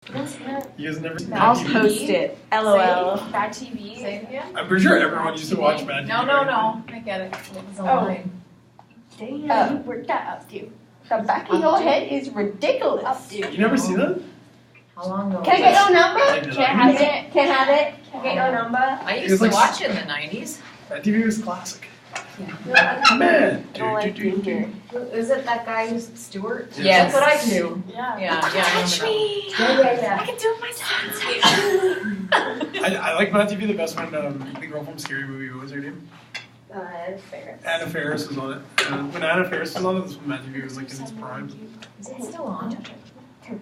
You guys never seen Mad I'll TV? post it. LOL. Mad TV. Say it again? I'm pretty sure everyone used to watch Mad TV. No. I get it. It's a line. Damn, you worked that up, dude. The back of your head is ridiculous. Up, dude. You never seen that? How long ago? Can I get your number? Like, Can't have it. Can I have it? Can I get your number? I It was used to like- watch it in the 90s. Mad TV was classic. I Man. don't like being here. Is it that guy who's Stewart? Yes. That's what I do. Yeah. Yeah, I remember me. that. I can do it myself. I like Mad TV the best when the girl from Scary Movie, what was her name? Ferris. Anna Faris was on it. When Anna Faris was on it, this when Mad TV was like in its prime. Is it still on?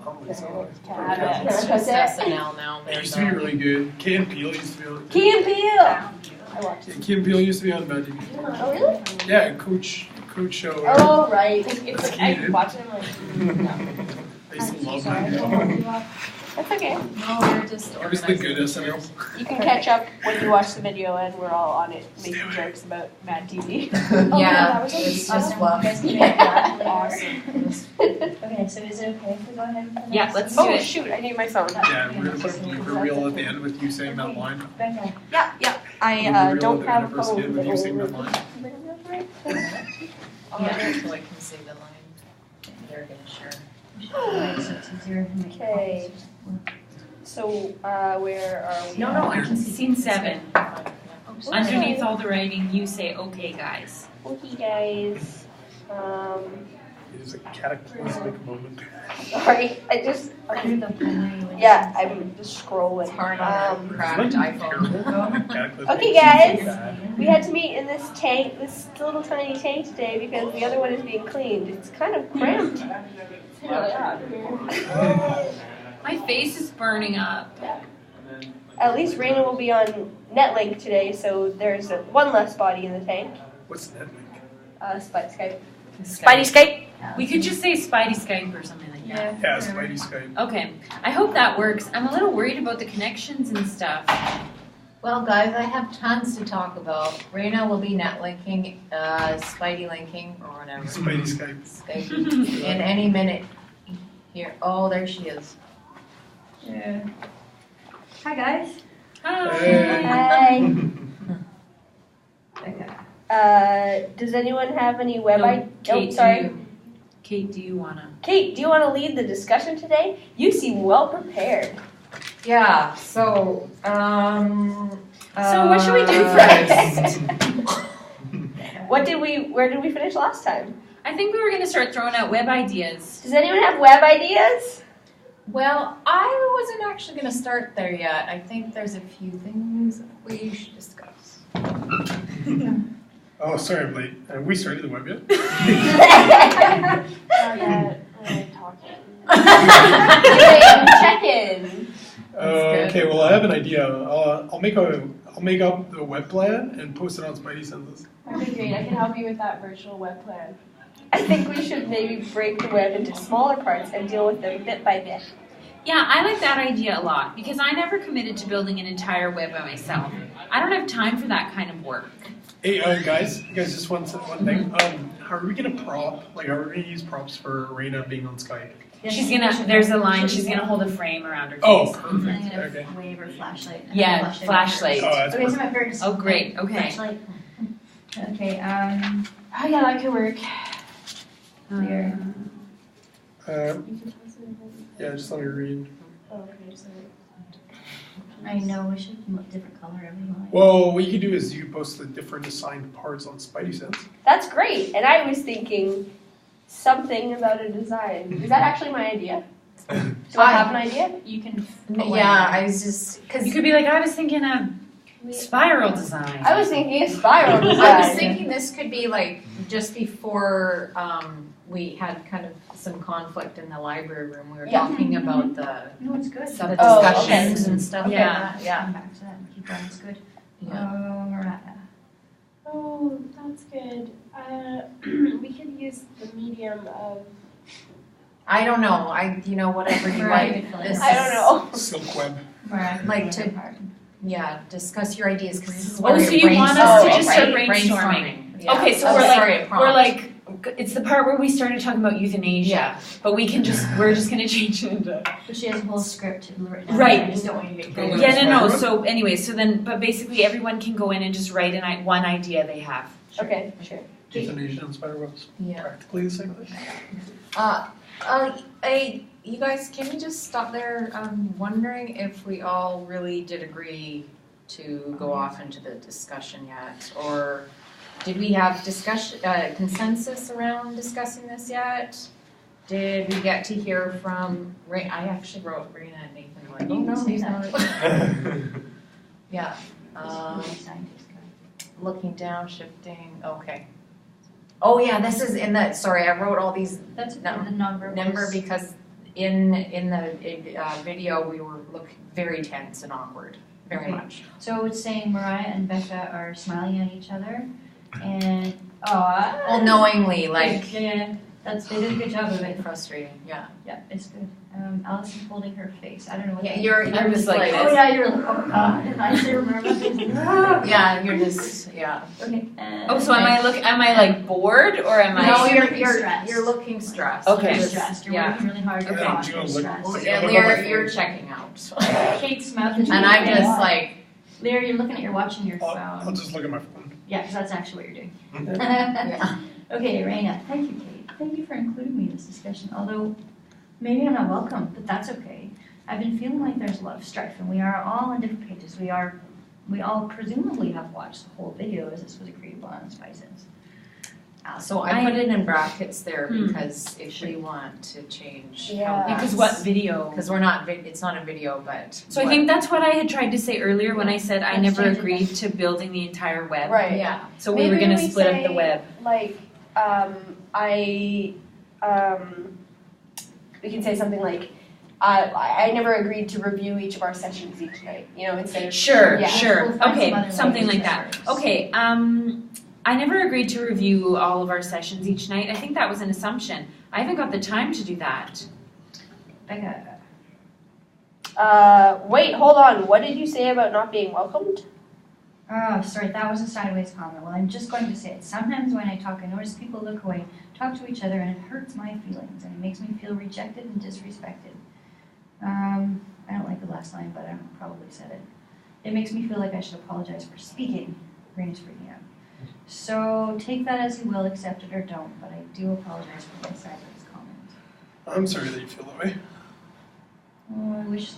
Probably so. Yeah. It's just SNL now. It used to be really good. Key and Peele used to be on it. Key and Peele. I watched it. Key and Peele used to be on Mad TV. Oh really? Yeah, Coach show. Oh right. It's like I watch it. I'm like, I used to love Mad TV. That's okay. No, we're just It was the good SNL. You can catch up when you watch the video, and we're all on it making jokes about Mad TV. Yeah, that was it's like just fluff. awesome. Okay, so is it okay if we go ahead and finish? Yeah, let's do Oh it. shoot! I need my phone. Yeah, we're gonna put a blooper reel at the end with you saying that line. Okay. Yeah. I Blooper reel don't at the have end a of first kid with you saying that phone. line. Yeah, so I can see the line. They're gonna share. So it's easier to make Okay. So where are we? No, at? I can see scene 7. Okay. Underneath all the writing, you say, "Okay, guys." Okay, guys. It is a cataclysmic moment. Sorry, I just. Under the primary. Yeah, I'm just scrolling. It's hard on a cracked iPhone. Cataclysmic. Okay, guys. We had to meet in this tank, this little tiny tank today because the other one is being cleaned. It's kind of cramped. My face is burning up. At least Raina will be on Netlink today, so there's one less body in the tank. What's that? Spidey Skype. Spidey Skype. We could just say Spidey Skype or something like that. Yeah, Spidey Skype. Okay, I hope that works. I'm a little worried about the connections and stuff. Well, guys, I have tons to talk about. Raina will be netlinking, Spidey linking, or whatever. Spidey Skype. Skype. In any minute. Here. Oh, there she is. Yeah. Hi guys. Hi. Hey. Okay. Does anyone have any web No, ideas? Oh, Kate, sorry. Kate, do you wanna? Kate, do you want to lead the discussion today? You seem well prepared. Yeah, so, So what should we do first? Where did we finish last time? I think we were gonna start throwing out web ideas. Does anyone have web ideas? Well, I wasn't actually going to start there yet. I think there's a few things we should discuss. Oh, sorry, I'm late. Have we started the web yet? Oh yeah, we're talking. Check in. Okay, well, I have an idea. I'll make up the web plan and post it on Spidey Senses. Okay, great. I can help you with that virtual web plan. I think we should maybe break the web into smaller parts and deal with them bit by bit. Yeah, I like that idea a lot because I never committed to building an entire web by myself. I don't have time for that kind of work. Hey, guys, just one thing. How are we gonna how are we gonna use props for Raina being on Skype? There's a line, she's gonna hold a frame around her face. Oh, perfect. Okay. Wave or flashlight. Yeah, flashlight. Oh, that's Okay, so perfect. my first. Oh, great, okay. Flashlight. Okay. Oh yeah, that could work. Here. Yeah, just let me read. Okay, so. I know we should look different color every line. Well, what you can do is you post the different assigned parts on Spidey Sense. That's great. And I was thinking something about a design. Is that actually my idea? Do I have an idea? You can. Yeah, I was just, because You could be like, I was thinking a spiral design. I was thinking a spiral design. I was thinking this could be like just before we had kind of some conflict in the library room. We were Yeah. talking about the No, it's good. some Oh, discussions okay. and stuff. Okay. Yeah. Come back to that and keep going. It's good. Yeah. Mariah. Oh, that's good. We could use the medium of. I don't know. Whatever you Right. like. This I don't know. Silk web. Mariah. Like to- Yeah, discuss your ideas because this is Oh, where so you want us to just start brainstorming. brainstorming. Yeah. Okay, so Oh, we're sorry, like, prompt. It's the part where we started talking about euthanasia, but we're just gonna change it into. But she has a whole script written down. Right. I just don't want you to go. Yeah, no. So anyway, but basically everyone can go in and just write one idea they have. Okay, sure. Euthanasia and spiderwebs, Yeah. practically the same thing. You guys, can you just stop there? I'm wondering if we all really did agree to go off into the discussion yet, or did we have consensus around discussing this yet? Did we get to hear from Ray? I actually wrote Raina and Nathan. I'm like, oh no, he's not. Yeah. Looking down, shifting. Okay. Oh yeah, this is in the. Sorry, I wrote all these That's No, the nonverbal. number because in the video we were looking very tense and awkward, very Okay. much. So it's saying Mariah and Becca are smiling at each other, and Well, knowingly, like yeah, they did a good job of it. frustrating. Yeah. Yeah, it's good. Allison holding her face. I don't know what. Yeah, that you're is. just like Oh this. yeah, you're like, oh god, and I still remember my face. Yeah, you're just yeah. Okay. Oh, so am I like bored or am No, I? you're looking stressed. you're looking stressed. Okay. You're stressed. You're Yeah. working really hard. You're Yeah, hot. you You're know, like, stressed. oh, Yeah, Look at my Lear, you're phone. checking out. Kate's mouth is. And I'm just like, Lear, you're looking at you're watching your I'll phone. just look at my phone. Yeah, because that's actually what you're doing. yeah. Okay, Raina, thank you, Kate. Thank you for including me in this discussion. Although maybe I'm not welcome, but that's okay. I've been feeling like there's a lot of strife, and we are all on different pages. We all presumably have watched the whole video, as this was agreed upon on Spices. So I put it in brackets there Hmm. because if we want to change Yeah. Because what video? Because we're not, it's not a video, but. So I think that's what I had tried to say earlier when I said I Let's never change it agreed to building the entire web. Right. Yeah. So we were gonna Maybe we split up the say, web. Like, we can say something like, I never agreed to review each of our sessions each night, you know, instead of. Sure, Yeah. sure. We'll find Okay, some other something like language that. that works. Okay, I never agreed to review all of our sessions each night. I think that was an assumption. I haven't got the time to do that. Becca, Wait, hold on. What did you say about not being welcomed? oh, sorry, that was a sideways comment. Well, I'm just going to say it. Sometimes when I talk, I notice people look away, talk to each other, and it hurts my feelings, and it makes me feel rejected and disrespected. I don't like the last line, but I probably said it. It makes me feel like I should apologize for speaking. Raina's freaking out. So take that as you will, accept it or don't, but I do apologize for my sideways comment. I'm sorry that you feel that way. Oh, I wish.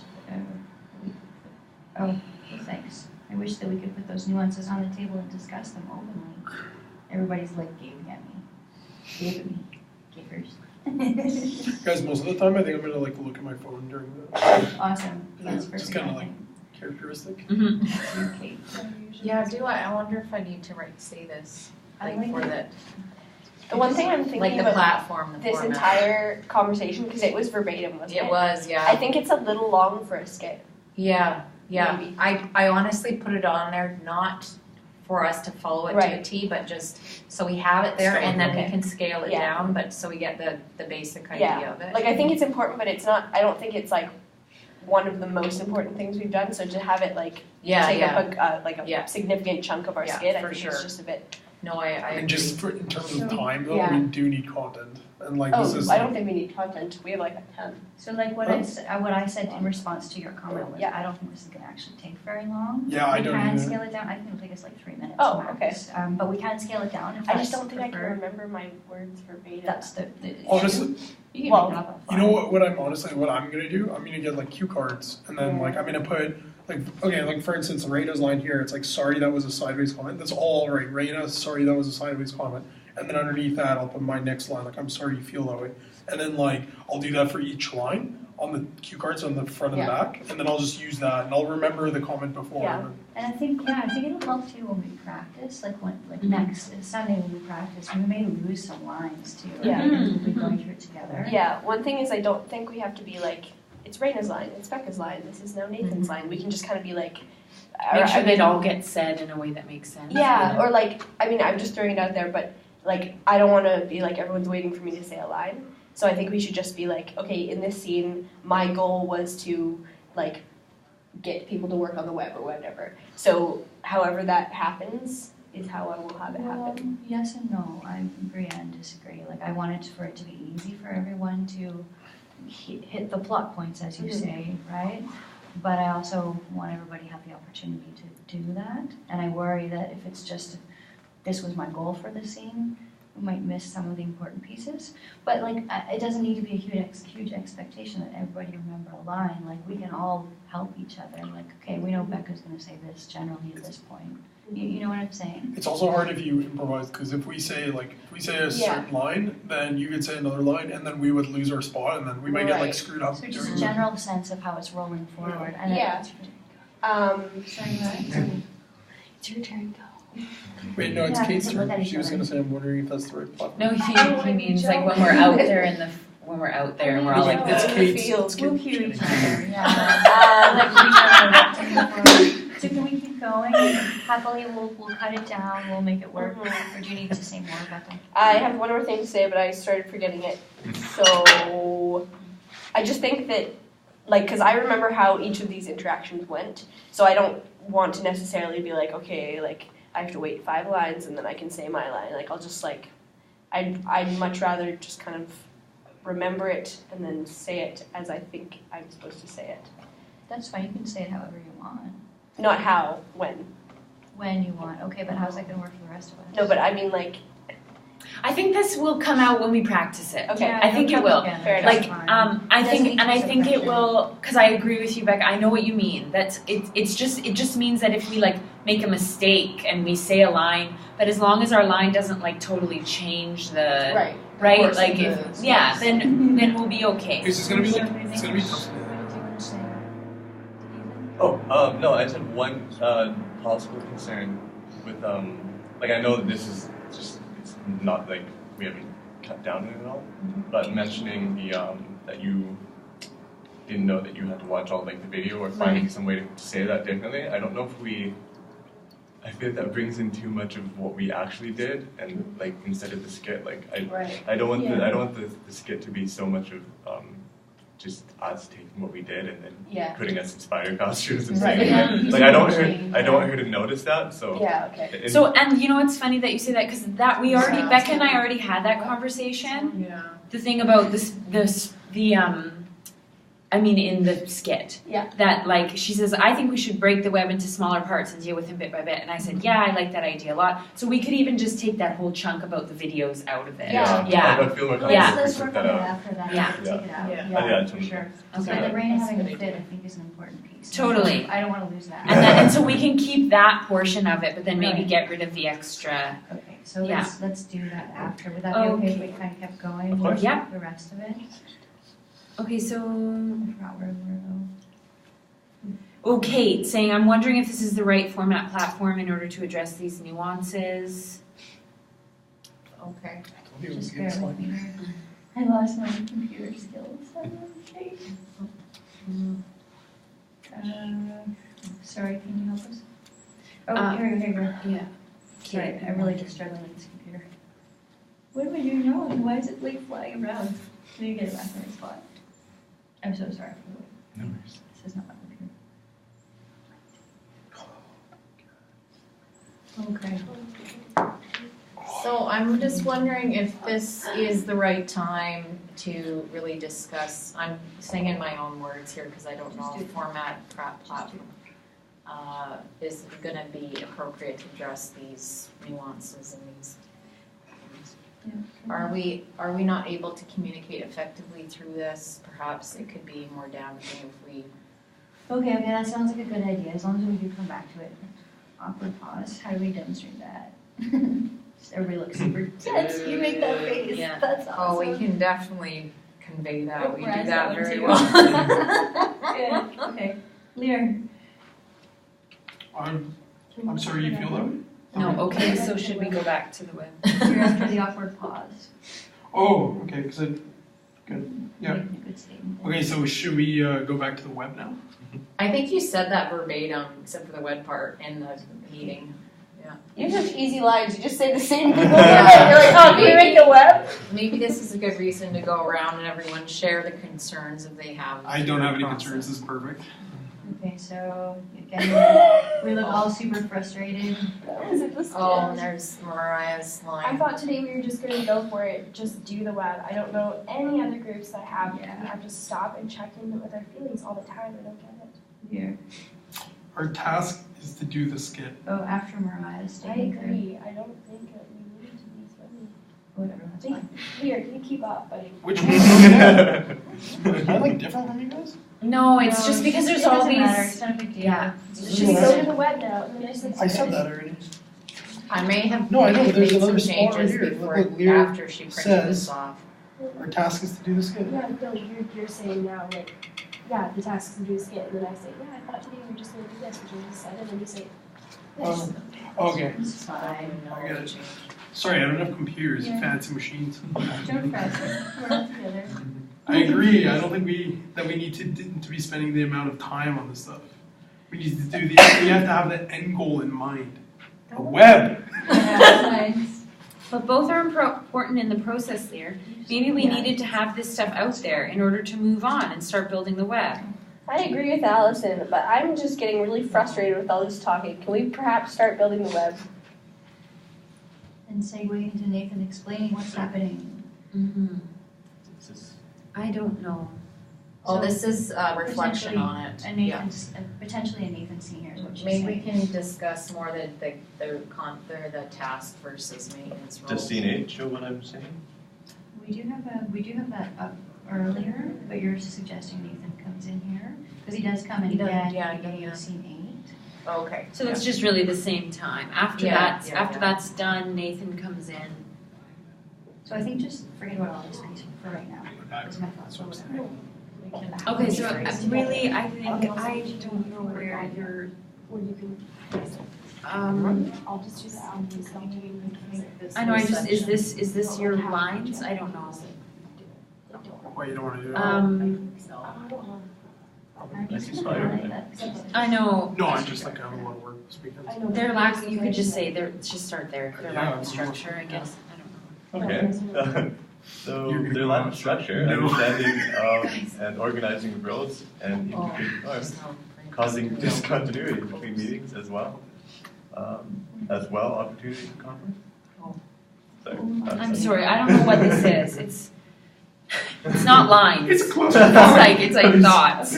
Well, thanks. I wish that we could put those nuances on the table and discuss them openly. Everybody's like gaping at me. Gape at me. Gapers. Guys, most of the time I think I'm gonna like look at my phone during the Awesome. That's Just perfect. kinda I like- think. characteristic. Mm-hmm. Okay. Yeah, I wonder if I need to say this, I like like for it. that, The one thing I'm thinking like the about platform, the this format. entire conversation, because it was verbatim, wasn't it? It was, yeah. I think it's a little long for a skit. Yeah, yeah. Maybe. I honestly put it on there not for us to follow it to Right. a T, but just so we have it there and then we Okay. can scale it Yeah. down, but so we get the basic Yeah. idea of it. Like, I think it's important, but it's not, I don't think it's like one of the most important things we've done, so to have it like Yeah, take yeah. up a Yeah. significant chunk of our Yeah, skit, I for think sure. it's just a bit. No, I And agree. just for, in terms of time though, Yeah. we do need content. And like this Oh, is I don't think we need content, we have like a ton. So like what I said in response to your comment was, Yeah. I don't think this is gonna actually take very long. Yeah, I We don't can either. scale it down. I think it'll take us like 3 minutes Oh, max. But we can scale it down if I just that's don't think I can preferred. remember my words verbatim. That's the Honestly, you can well, make it up you know what I'm gonna do? I'm gonna get like cue cards and then like I'm gonna put like okay, like for instance Raina's line here, it's like sorry that was a sideways comment. That's all right. Raina, sorry that was a sideways comment. And then underneath that I'll put my next line, like I'm sorry you feel that way. And then like I'll do that for each line on the cue cards on the front and Yeah. back, and then I'll just use that and I'll remember the comment before. Yeah. And I think it'll help too when we practice. Like Mm-hmm. next Sunday when we practice, we may lose some lines too. Yeah. Right? Because we'll be going through it together. Yeah, one thing is I don't think we have to be like, it's Raina's line, it's Becca's line, this is now Nathan's line. We can just kind of be like. Make sure I they mean, all get said in a way that makes sense. Yeah, or like, I mean, I'm just throwing it out there, but like, I don't want to be like everyone's waiting for me to say a line. So I think we should just be like, okay, in this scene, my goal was to like get people to work on the web or whatever. So however that happens, is how I will have it happen. Yes and no. I agree and disagree. Like I wanted for it to be easy for everyone to hit the plot points, as you say, right? But I also want everybody to have the opportunity to do that. And I worry that if it's just, this was my goal for the scene, we might miss some of the important pieces. But like, it doesn't need to be a huge expectation that everybody remember a line. Like we can all help each other. Like, okay, we know Becca's gonna say this generally at this point. You know what I'm saying? It's also hard if you improvise, because if we say a certain line, then you could say another line, and then we would lose our spot, and then we might get like screwed up. So just a general sense of how it's rolling forward. And Yeah. sorry, what? It's your turn, go. Wait, no, it's Yeah, Kate's we can look turn. at She each was other. gonna say, I'm wondering if that's the right platform. No, he means like when we're out there in the when we're out there and we're all like It's this. Kate's. Fields. It's We'll Kate's. cue each other, yeah. So can we keep going? Happily, we'll cut it down, we'll make it work. Or do you need to say more about that? I have one more thing to say, but I started forgetting it. So I just think that, like, because I remember how each of these interactions went, so I don't want to necessarily be like, okay, like, I have to wait 5 lines and then I can say my line. Like, I'll just, like, I'd much rather just kind of remember it and then say it as I think I'm supposed to say it. That's fine, you can say it however you want. Not how, when. When you want, okay, but how's that gonna work for the rest of us? No, but I mean, like, I think this will come out when we practice it. okay. Yeah, I think it'll it come will. together, Fair that's enough. Like, fine. I It doesn't think, and I need to think be it so will, because I agree with you, Becca. I know what you mean. That's it just means that if we like make a mistake and we say a line, but as long as our line doesn't like totally change the Right. right, like if then we'll be okay. It's just gonna be like, So it's gonna be tough. What did you want to say? Oh, no, I just had one possible concern with, like, I know that this is just, it's not like we haven't cut down on it at all, but mentioning the, that you didn't know that you had to watch all, like, the video or finding some way to say that differently. I don't know if I feel like that brings in too much of what we actually did, and, like, instead of the skit, like, I don't want the skit to be so much of, just us taking what we did and then putting us in spider costumes and Right. saying Yeah. like I don't want her to notice that. So Yeah, okay. So, and you know, it's funny that you say that because Becca and I already had that conversation. Yeah. The thing about in the skit. Yeah. That, like, she says, I think we should break the web into smaller parts and deal with him bit by bit. And I said, yeah, I like that idea a lot. So we could even just take that whole chunk about the videos out of it. Yeah. I feel more comfortable Yeah. Let's if work we took on it that out. after that, Yeah. take it out, Yeah. yeah, for sure. Okay. And the rain That's a having good a fit, idea. I think is an important piece. Totally. I don't wanna lose that. And so we can keep that portion of it, but then maybe Right. get rid of the extra. Okay, so Yeah. let's do that after. Would that be okay if we kind of kept going? Of course. Yeah. The rest of it? Okay, so. I forgot where we were though. Oh, Kate saying, I'm wondering if this is the right format platform in order to address these nuances. Okay. Just bear with me. I lost my computer skills. Okay. Sorry, can you help us? Oh, here you go. Yeah. Sorry, I'm really just struggling with this computer. What am I doing wrong? Why is it like flying around? Can you get it back in its spot? I'm so sorry for the wait. No worries. This is not my computer. Okay. So I'm just wondering if this is the right time to really discuss, I'm saying in my own words here because I don't know if format platform is gonna be appropriate to address these nuances and these. Are we not able to communicate effectively through this? Perhaps it could be more damaging if we. Okay, that sounds like a good idea, as long as we do come back to it. Awkward pause, how do we demonstrate that? Everybody looks super tense, you make that face, Yeah. that's Oh, we awesome. can definitely convey that. We do Whereas that one very too. well. Good, okay. Lear. I'm sorry you feel that way? No, okay, so should we go back to the web? You're after the awkward pause. Oh, okay, because good. Yeah. Making a good statement. Okay, so should we go back to the web now? I think you said that verbatim, except for the web part in the meeting. You have such easy lines. You just say the same thing over and over. You're like, oh, can you make the web? Maybe this is a good reason to go around and everyone share the concerns if they have. I don't have any process. concerns, this is perfect. Okay, so again, we look all super frustrated. That was it, this Oh, kid. and there's Mariah's I line. thought today we were just gonna go for it, just do the web. I don't know any other groups that have, Yeah. we have to stop and check in with our feelings all the time. I don't get it. Here. Our task is to do the skit. Oh, after Mariah's I taking through. agree. I don't think that we need to be swimming. Whatever, that's fine. Here, can you keep up, buddy? Which one? Am I like different from you guys? No, it's No, just because there's it doesn't all matter. these. It's not a big deal. Yeah. Just go to the web now. And then I said I said that already. I may have No, I know, but there's made some another spot right changes here. before, Look what Lear after she printed this says. off. Our task is to do the skit. Yeah, no, you're saying now, like, yeah, the task is to do a skit, and then I say, yeah, I thought today we were just gonna do this, which you just said, and then you say, this. Okay. It's fine. I get it. Sorry, I don't have computers, Yeah. fancy machines. Don't fret. We're all together. I agree. I don't think we need to be spending the amount of time on this stuff. We need to do the. We have to have the end goal in mind. A web. Yeah, that's nice. But both are important in the process there. Maybe we Yeah. needed to have this stuff out there in order to move on and start building the web. I agree with Allison, but I'm just getting really frustrated with all this talking. Can we perhaps start building the web? And segue into Nathan explaining what's happening. Mm-hmm. It's just- I don't know. Oh, So, this is a reflection on it. And Yeah. Nathan's, potentially a Nathan Senior is what she's Maybe we saying. can discuss more the task versus maintenance role. Does scene 8 show what I'm saying? We do have that up earlier, but you're suggesting Nathan comes in here, because he does come in He does, again yeah, at the beginning yeah. of scene 8. Okay. So it's just really the same time. After Yeah, yeah, after yeah. that's done, Nathan comes in. So I think just forget about all this piece for right now. That's my thoughts. We can Okay, so rephrase. really, I think I don't know where you're. Or you can, I'll just do that, I'll do something. I know. Is this your lines? I don't know. Why you don't want to do that? I'm just That's gonna inspiring. highlight that. I know. No, I'm just like I have a lot of work this weekend. I know. Their lack. You could just say their. Just start there. Their lack Yeah. of structure, I guess. I don't know. Okay. So You're gonna their go lack on. of structure, No. understanding and organizing of roles and Oh, integrating parts, there's no print. causing discontinuity between meetings as well. Opportunity for conflict. Oh. Sorry. I'm sorry. I don't know what this is. It's not lines. It's close. It's like thoughts.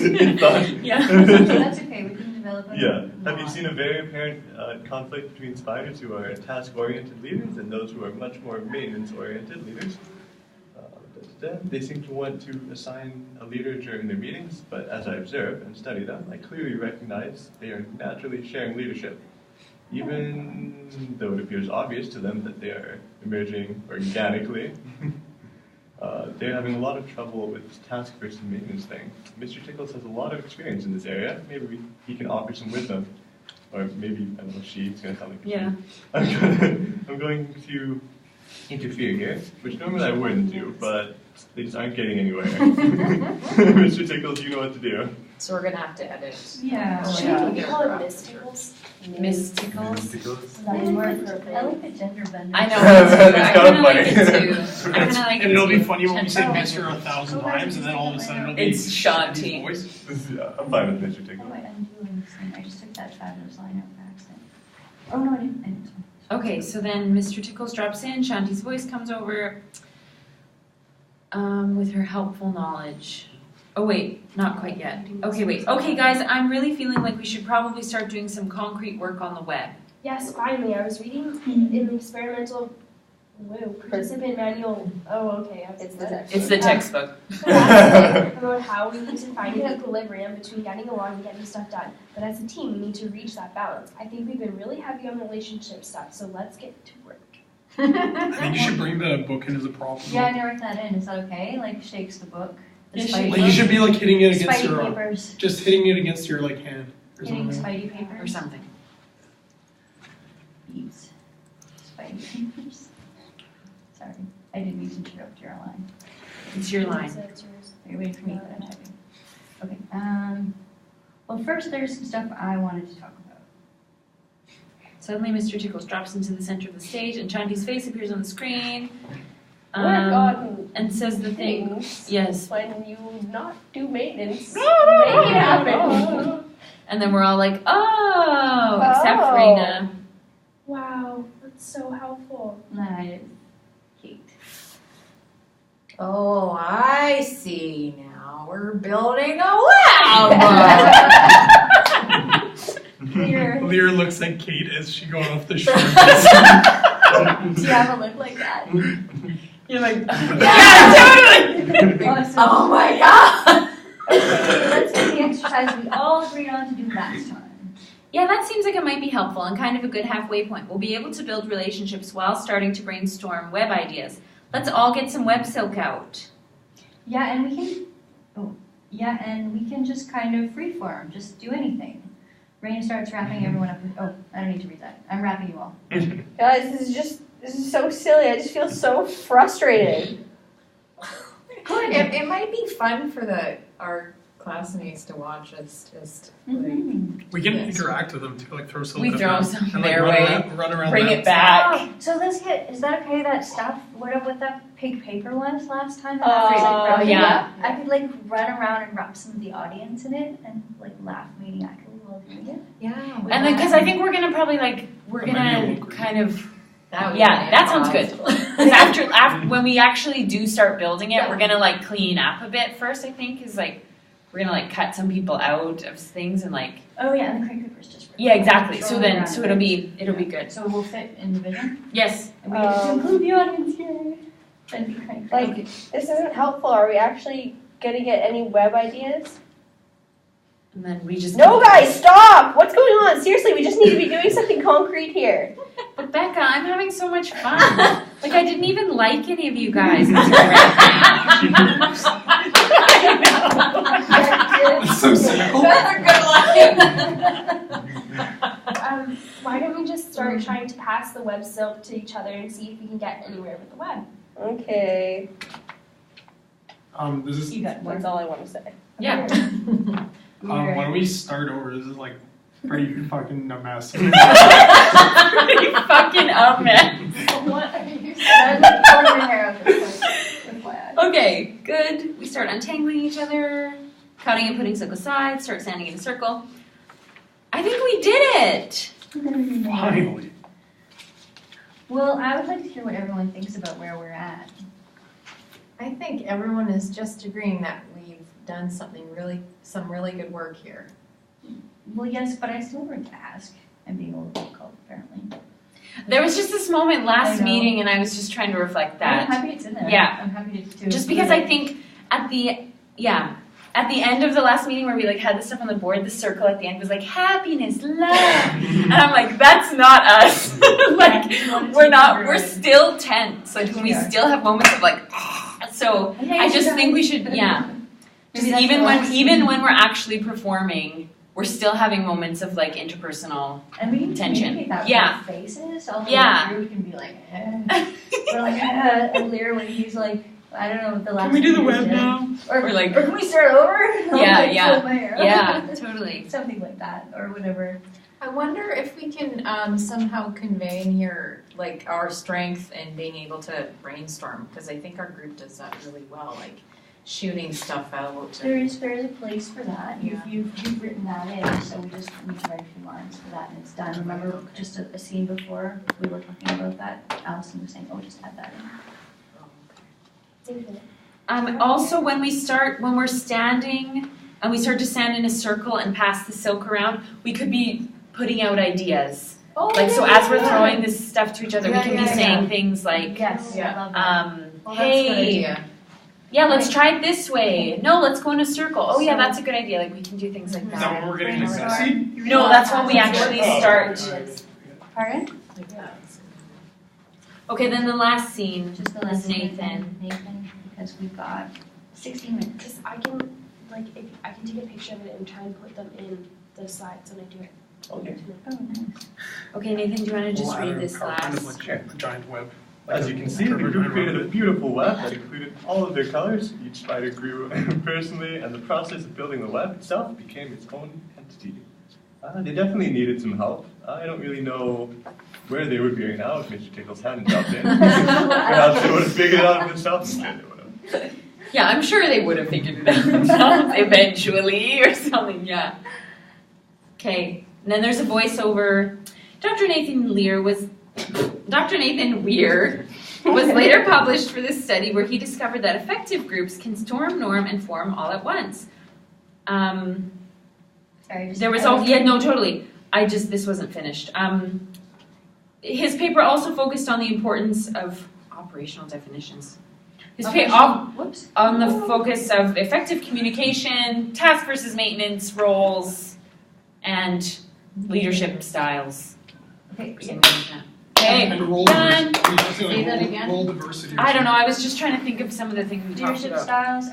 Yeah. That's okay, we can develop it. Yeah. Have you seen a very apparent conflict between spiders who are task-oriented leaders and those who are much more maintenance-oriented leaders? They seem to want to assign a leader during their meetings, but as I observe and study them, I clearly recognize they are naturally sharing leadership, even though it appears obvious to them that they are emerging organically. They're having a lot of trouble with this task versus maintenance thing. Mr. Tickles has a lot of experience in this area. Maybe he can offer some wisdom. Or maybe, I don't know, it's going to sound like a Yeah. I'm going to interfere here, which normally I wouldn't do, but they just aren't getting anywhere. Mr. Tickles, you know what to do. So we're gonna have to edit. Yeah. Should we call it mysticals? Mysticals. Tickles? That's more I appropriate. like the gender bender. I know. It's I kinda kind of like funny. it too. I kind of like And it it'll be too. funny when we say Oh, Mr. 1,000 times, and then all of a sudden it'll be It's Shanti. Shanti's voice. Yeah, I'm fine with Mr. Oh, Tickles. wait, I'm doing this thing. I just took that fabulous line out by accident. Oh, no, I didn't. Okay, so then Mr. Tickles drops in. Shanti's voice comes over with her helpful knowledge. Oh wait, not quite yet. Okay, wait. Okay, guys, I'm really feeling like we should probably start doing some concrete work on the web. Yes, finally, I was reading in the experimental, participant manual, okay. It's the text. It's the textbook. About how we need to find an equilibrium between getting along and getting stuff done. But as a team, we need to reach that balance. I think we've been really heavy on relationship stuff, so let's get to work. I think you should bring the book in as a prop. Yeah, I never wrote that in. Is that okay? Like, shakes the book. The Yeah, Spidey Like you should be like hitting it against Spidey your papers. just hitting it against your like hand or Hitting something. Spidey papers. Or something. Beats. Spidey papers. Sorry, I didn't mean to interrupt your line. It's your line. So it's yours. Are you waiting for me? I'm typing. Okay. Well, first there's some stuff I wanted to talk about. Suddenly, Mr. Tickles drops into the center of the stage, and Shanti's face appears on the screen. Work on And says the thing. things Yes. when you not do maintenance. No, no, Make it happen. And then we're all like, oh, except Oh. Raina. Wow, that's so helpful. That is Kate. Oh, I see now. We're building a web. Lear looks at Kate as she goes off the shore. Do you have a look like that? You're like, Awesome. Oh my god. Okay, let's do the exercise we all agreed on to do last time. yeah, that seems like it might be helpful and kind of a good halfway point. We'll be able to build relationships while starting to brainstorm web ideas. Let's all get some web silk out. Yeah, and we can. Oh, yeah, and we can just kind of freeform, just do anything. Raina starts wrapping everyone up. Oh, I don't need to read that. I'm wrapping you all. Guys, this is so silly. I just feel so frustrated. Good. It might be fun for our classmates to watch us just like Mhm. We can Yes. interact with them too, like throw some. We at throw them some and, their run way, Run around bring them. it back. Oh, so let's get. Is that okay? That stuff. What that pig paper was last time? Oh, yeah. I could like run around and wrap some of the audience in it and like laugh maniacally while doing it. yeah. And then, because I think we're gonna probably like, we're That might be a gonna little kind of, That would yeah, be that sounds good. improv. 'Cause after when we actually do start building it, Yeah. we're gonna like clean up a bit first, I think, is like, we're gonna like cut some people out of things and like, Oh yeah, and the cream paper's just. yeah, exactly. Throw So it then, around so a it'll bit. be good. So we'll fit in the vision. Yes. And we get to include the audience here. That'd be kind of Like, okay. this isn't helpful. Are we actually gonna get any web ideas? And then we just. No, guys, stop! What's going on? Seriously, we just need to be doing something concrete here. But Becca, I'm having so much fun. Like, I didn't even like any of you guys until right now. That's so cynical. That's a good line. Why don't we just start trying to pass the web silk to each other and see if we can get anywhere with the web? Okay, This is You got more. that's all I want to say. Yeah. when we start over. This is like pretty fucking a mess. Pretty fucking a mess. What are you saying? I'm pulling your hair out this point. FYI. Okay, good. We start untangling each other, cutting and putting silk aside, start standing in a circle. I think we did it. Finally. Well, I would like to hear what everyone thinks about where we're at. I think everyone is just agreeing that we've done some really good work here. Well, yes, but I still want to ask. I'm being a little difficult, apparently. There was just this moment last I know. meeting, and I was just trying to reflect I'm that. happy it's in there. Yeah. I'm happy to Just because I think at the end of the last meeting where we like had the stuff on the board, the circle at the end was like happiness, love, and I'm like, that's not us. Like we're still tense. Like when we Yeah. still have moments of like, so I just think we should, just even when we're actually performing, we're still having moments of like interpersonal. and we can tension. communicate that Yeah. with our faces. All the Yeah. way through, we can be like, we're like, and Lear when he's like, I don't know what the last. Can we do the thing web is, now? Or Or like, or can we start over? Yeah, Like, yeah. flip my hair. yeah, totally. Something like that, or whatever. I wonder if we can somehow convey in here like our strength in being able to brainstorm, because I think our group does that really well, like shooting stuff out. There's a place for that. Yeah. You've written that in, so we just need to write a few lines for that, and it's done. Remember, just a scene before we were talking about that. Allison was saying, "Oh, just add that in." Also, when we're standing and we start to stand in a circle and pass the silk around, we could be putting out ideas. Oh, Like, so as we're throwing this stuff to each other, we Yeah, can be yeah, saying things like, Yes, Yeah. I love that. Well, that's a good hey, idea. yeah, let's try it this way. No, let's go in a circle. Oh, yeah, that's a good idea. Like, we can do things like Is that that. when we're getting Brainstorm. messy? No, that's when we actually Oh, start. okay. Pardon? Like that. Okay, then the last scene Just the is last Nathan. Nathan, because we've got 16 minutes. Because I can, like, if I can take a picture of it and try and put them in the slides when I do it. Okay. Oh, nice. Okay, Nathan, do you want to just Ladder read this power, kind of last? like a giant web. As you can see, the group created a beautiful web that included all of their colors. Each spider grew personally, and the process of building the web itself became its own entity. They definitely needed some help. I don't really know where they would be right now if Mr. Tickles hadn't dropped in. Perhaps they would have figured it out themselves instead. They would have. Yeah, I'm sure they would have figured it out themselves eventually or something, yeah. Okay, and then there's a voiceover. Dr. Nathan Weir was later published for this study where he discovered that effective groups can storm, norm, and form all at once. Sorry, just There was also, totally. This wasn't finished. His paper also focused on the importance of operational definitions. On the focus of effective communication, task versus maintenance roles, and leadership styles. Okay. Okay, And role done. diversity. Say that again? Role diversity. I don't know. I was just trying to think of some of the things we talked Leadership about. styles,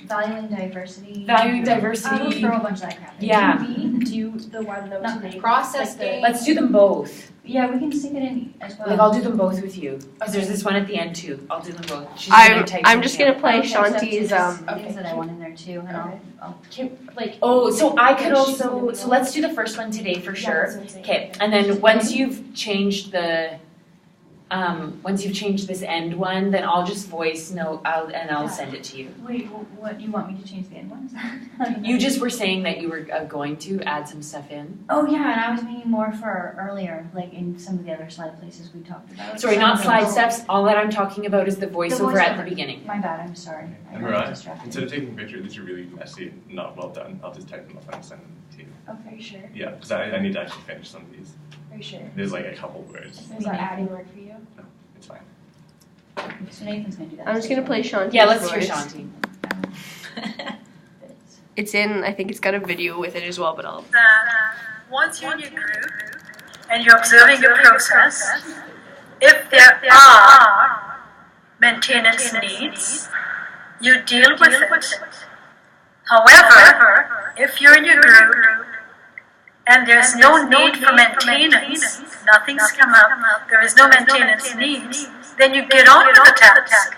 valuing diversity. Valuing We'll diversity. throw a bunch of that crap in. Yeah. Can we do the one that was today? Process Like the- Let's do them both. Yeah, we can stick it in as well. Like I'll do them both with you. Because there's this one at the end too. I'll do them both. She's gonna type I'm just something gonna play Okay, so that's Shanti's just things that I want in there too, and I'll like Oh, so I could Yeah, she's also, gonna so go. let's do the first one today for Yeah, sure. that's what I'm saying. Okay, and then once you've changed this end one, then I'll just voice note I'll send it to you. Wait, what, you want me to change the end ones? You just were saying that you were going to add some stuff in. Oh yeah, and I was meaning more for earlier, like in some of the other slide places we talked about. Sorry, not Some of slide those- steps. All that I'm talking about is the voiceover at the voiceover. beginning. My bad, I'm sorry. I And got Mariah, distracted. instead of taking pictures, these are really messy, not well done. I'll just type them up and send them to you. Okay, are you sure? Yeah, because I need to actually finish some of these. Are you sure? There's like a couple words. is that adding work for you? It's fine. So Nathan's gonna do that. I'm just gonna play Shanti's Yeah, let's hear voice. Shanti. It's in. I think it's got a video with it as well, but I'll. That once you're in your group and you're observing your process, if there are maintenance needs, you deal with it. However, if you're in your group and there's no need for maintenance, nothing's come up, there is no maintenance needs, then you get on with the task.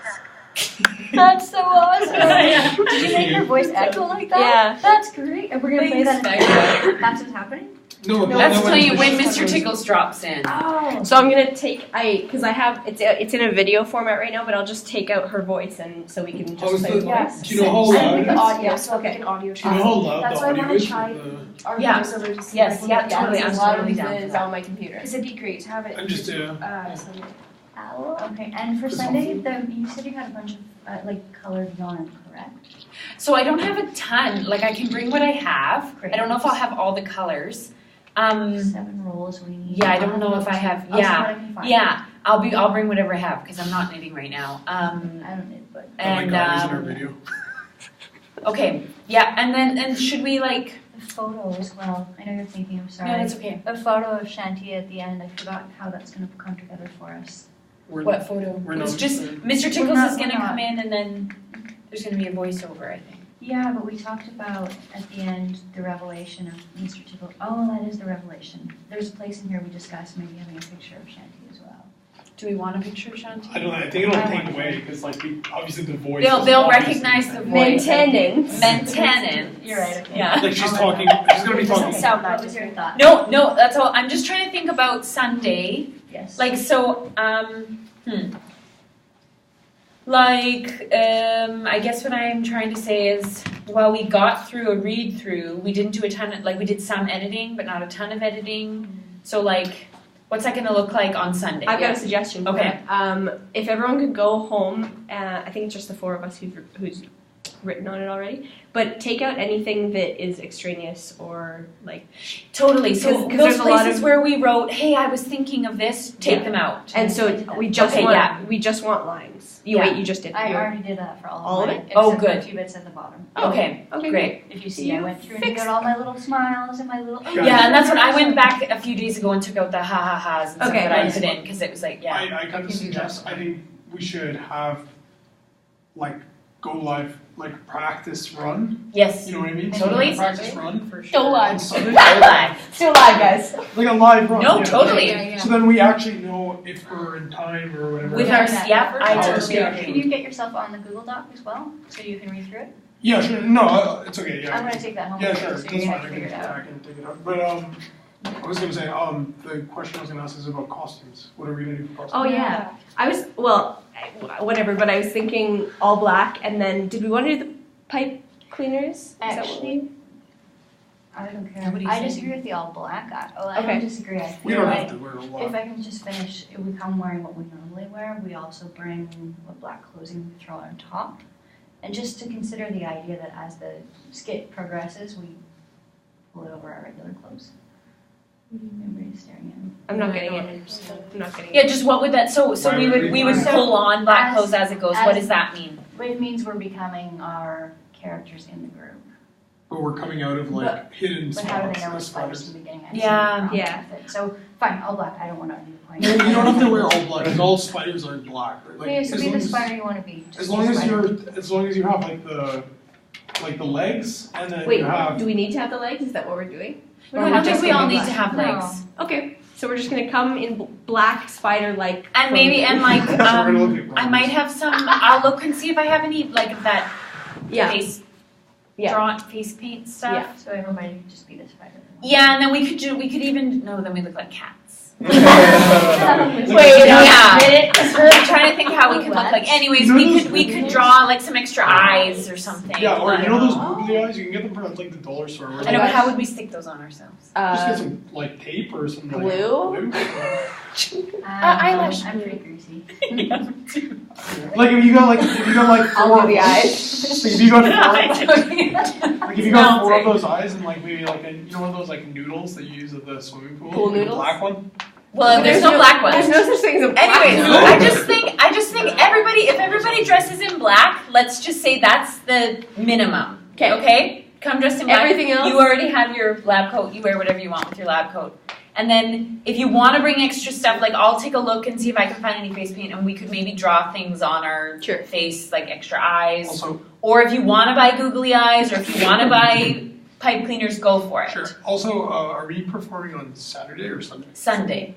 That's so awesome. Did you make your voice echo like that? Yeah. That's great. And we're gonna play that. That's what's happening? No, That's no, to you when it's- Mr. Tickles drops in. Oh. So I'm gonna take because I have it's in a video format right now, but I'll just take out her voice and so we can just How's play the- voice. Do you know how I loud? think the audio, so okay. An audio Do you know how loud That's the why I audio wanna is? try- with Our Yeah. voiceover to see Yes, if yeah, we can totally. get I'm as loud totally as down it for is that. on my computer. Because it'd be great to have it. I'm just Okay, and for Sunday, you said you had a bunch of like colored yarn, correct? So I don't have a ton. Like I can bring what I have. Great. I don't know if I'll have all the colors. 7 rolls we need. Yeah, I don't know if I have. I'll see Yeah, what I can find. yeah. I'll bring whatever I have because I'm not knitting right now. I don't need, but. Oh my And god, isn't our video? okay, yeah. And should we like? The photo as well. I know you're thinking, I'm sorry. No, it's okay. A photo of Shanti at the end. I forgot how that's going to come together for us. What photo? We're It's not- just Mr. Tickles not- is we're gonna not. come in and then there's gonna be a voiceover, I think. Yeah, but we talked about at the end the revelation of Mr. Tickle. Oh, that is the revelation. There's a place in here we discussed maybe having a picture of Shanti as well. Do we want a picture of Shanti? I don't know. I think it'll take away because like obviously the voice. They'll is they'll obviously- recognize the voice. Maintenance. Maintenance. You're right, okay. Yeah. Like she's talking. She's gonna be It doesn't talking. sound What that was your different. thought? No, that's all. I'm just trying to think about Sunday. Yes. Like so, I guess what I'm trying to say is, while we got through a read through, we didn't do a ton of, like we did some editing, but not a ton of editing. So like, what's that gonna look like on Sunday? I've got a suggestion. for Okay. that. If everyone could go home, I think it's just the 4 of us who's written on it already. But take out anything that is extraneous or like. Totally. So 'Cause those there's a lot places of- where we wrote, "Hey, I was thinking of this," take Yeah. them out. And so we just Okay, want yeah. we just want lines. You Yeah. wait, you just did. I you- already did that for All of mine, it? Oh, except for good. a few bits at the bottom. Okay, Okay, great. If you see, I You went through and fixed got all my little smiles and my little. Oh, Yeah, and that's what I went back a few days ago and took out the ha ha ha's and stuff Okay, that I nice. put in because it was like, yeah. I kind can of do suggest. that. I think we should have like go live like practice run. Yes. You know what I mean? Totally. So practice run. For sure. Go live. On Sunday. Still live, guys. Like a live run. No, yeah. totally. Yeah. So then we actually know if we're in time or whatever. With Yeah, our, yeah. yeah, I Our totally schedule. Can agree. you get yourself on the Google Doc as well, so you can read through it? Yeah, sure. No, it's okay. Yeah. I'm gonna take that home. Yeah, with me, sure. So That's you fine. can I can, figure it out. I can take it out. But I was gonna say the question I was gonna ask is about costumes. What are we gonna do for costumes? Oh yeah. I was whatever, but I was thinking all black, and then did we want to do the pipe cleaners? Is that what we? I don't care. Nobody's I saying- disagree with the all black. I Okay. don't disagree. I We feel don't like have to wear a lot. if I can just finish, if we come wearing what we normally wear, we also bring what black clothing we throw on top. And just to consider the idea that as the skit progresses, we pull it over our regular clothes. Everybody's staring at me. I'm not getting it. I'm not getting it. Yeah, just what would that, so Why we would would, we we would So, pull on black as- clothes as it goes, what as- does that mean? It means we're becoming our characters in the group. But we're coming out of like hidden But how do spots they know we're as spiders spiders. in the beginning? I see Yeah. the problem Yeah. with it. So, fine, all black. I don't want to argue the point. No, you don't have to wear all black, because all spiders are black. Right? Like, Yeah, so as be long the as- spider you want to be. Just As be long a as spider. as long as you have like the legs, and then Wait, you have. do we need to have the legs? Is that what we're doing? I don't think we all need to have No. legs. Okay, so we're just gonna come in black spider-like. And maybe, and like, So we're gonna look at I might have some, I'll look and see if I have any, like, of that Yeah. face, Yeah. drawn, face paint stuff. Yeah. So everybody could just be the spider. Yeah, and then we could even, no, then we look like cats. Wait, Yeah, we're trying to think how we could look like. Anyways, You know those we could draw like some extra eyes or something. Yeah, or you know like- those googly eyes? You can get them from like the dollar store. Where I know, but how would we stick those on ourselves? just get some like tape or some like, glue? eyelash I'm glue. pretty greasy. Like if you got like I'll four do the of those- eyes. Like if you got like if you got four of Melting. those eyes and like maybe like one of those like noodles that you use at the swimming pool, Pool the noodles? black one. Well, there's no black ones. There's no such thing as a black Anyways, one. I just think if everybody dresses in black, let's just say that's the minimum. Okay. Okay? Come dressed in black. Everything else? You already have your lab coat. You wear whatever you want with your lab coat. And then if you want to bring extra stuff, like I'll take a look and see if I can find any face paint, and we could maybe draw things on our Sure. face, like extra eyes. Also, Or if you want to buy googly eyes, or if you want to buy pipe cleaners, go for it. sure. Also, are we performing on Saturday or Sunday? Sunday.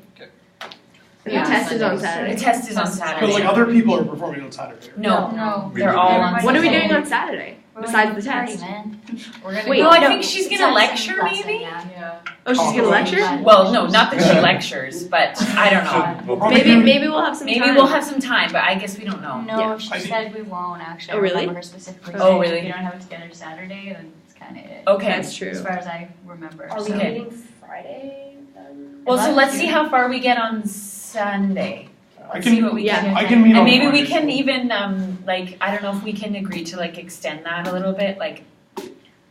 And Yeah, the test is on The Saturday. test is on But Saturday. like other people are performing on Saturday. No, No. they're all on. What are we Sunday. doing on Saturday? Besides the Party, test? man. We're gonna Wait, No, I no. think she's gonna lecture, maybe. Yeah. Oh, she's gonna lecture? Well, no, not that she lectures, but I don't know. We'll probably Maybe we'll have some Maybe time. we'll have some time, but I guess we don't know. No, Yeah. she I think- said we won't actually. Oh, I really? remember her specifically Oh, saying really? if we don't have it together Saturday, then it's kind of it. Okay. That's true. As far as I remember. Are we so. Okay. meeting Friday then? Well, so Let's let's do see it. how far we get on Sunday. I Let's see what can. we Yeah. can. I can meet And on maybe we Friday. can even like I don't know if we can agree to like extend that a little bit. Like,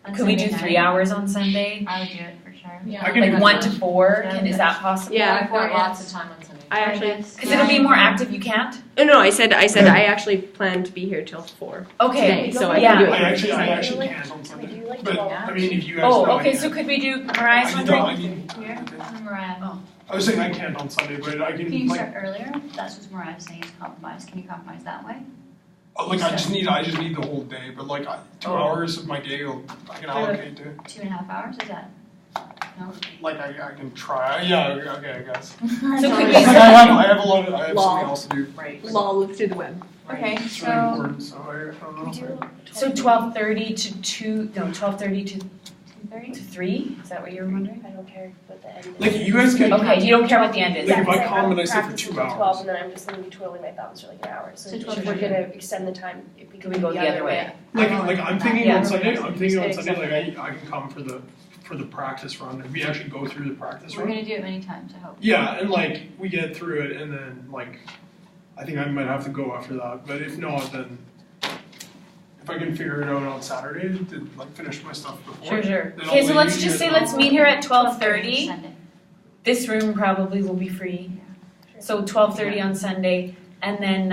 On could we do Sunday 3 night, hours on Sunday? I would do it for sure. Yeah. I can Like do 1 to 4. Yeah. Is that possible? Yeah, I've got yeah. lots of time on Sunday. I actually. Because it'll be more active. You can't. Oh no, I said I actually plan to be here till 4 Okay. today, so I Yeah. can do I it. actually can't on Sunday. But I mean, if you guys. Oh, know, I okay. can. So could we do I Mariah's can, wondering? I mean, Here, Mariah. I was saying I can't on Sunday, but I Can can you like. start earlier? That's what Mariah's saying is compromise. Can you compromise that way? Like I just need the whole day, but like 2 Oh. hours of my day, I can allocate to. 2.5 hours, is that? No. Like I can try. Yeah, okay, I guess. So could Like, we? I have a lot of. I have something else to do. Right. Lol, look through the web. Okay. It's really So- important, so I don't know. So 12:30 to 2. No, 12:30 to 2:30? 3. Is that what you were wondering? I don't care what the end is. Like you guys can. Okay. You don't care what the end is. Like if I Yeah, come and I sit for practice 2 until hours. 12, and then I'm just gonna be twiddling my thumbs for like an hour. So So if 12, we're gonna extend the time, if we Could we go the other way? Like I won't. I'm thinking Yeah. on Sunday. I'm thinking on It's Sunday. Like I can come for the practice run. And we actually go through the practice We're run. gonna do it many times, I hope. Yeah, and like we get through it, and then like I think I might have to go after that. But if not, then if I can figure it out on Saturday to like finish my stuff before. Sure. Then Okay, I'll so let let's you just guys say know. let's meet here at 12:30. Sunday. This room probably will be free. So 12:30 on Sunday, and then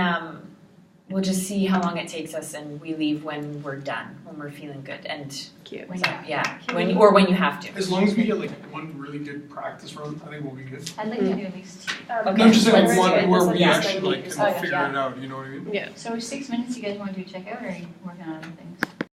we'll just see how long it takes us, and we leave when we're done, when we're feeling good, and Cute. When so, you're- yeah, when you have to. As long as we get like one really good practice run, I think we'll be good. I'd like to do at least 2. Okay, No, I'm just saying let's like do one it. where Let's we do it. actually like Yes, can yeah. figure it out. You know what I mean? Yeah. So 6 minutes, you guys wanna do a checkout, or are you working on other things?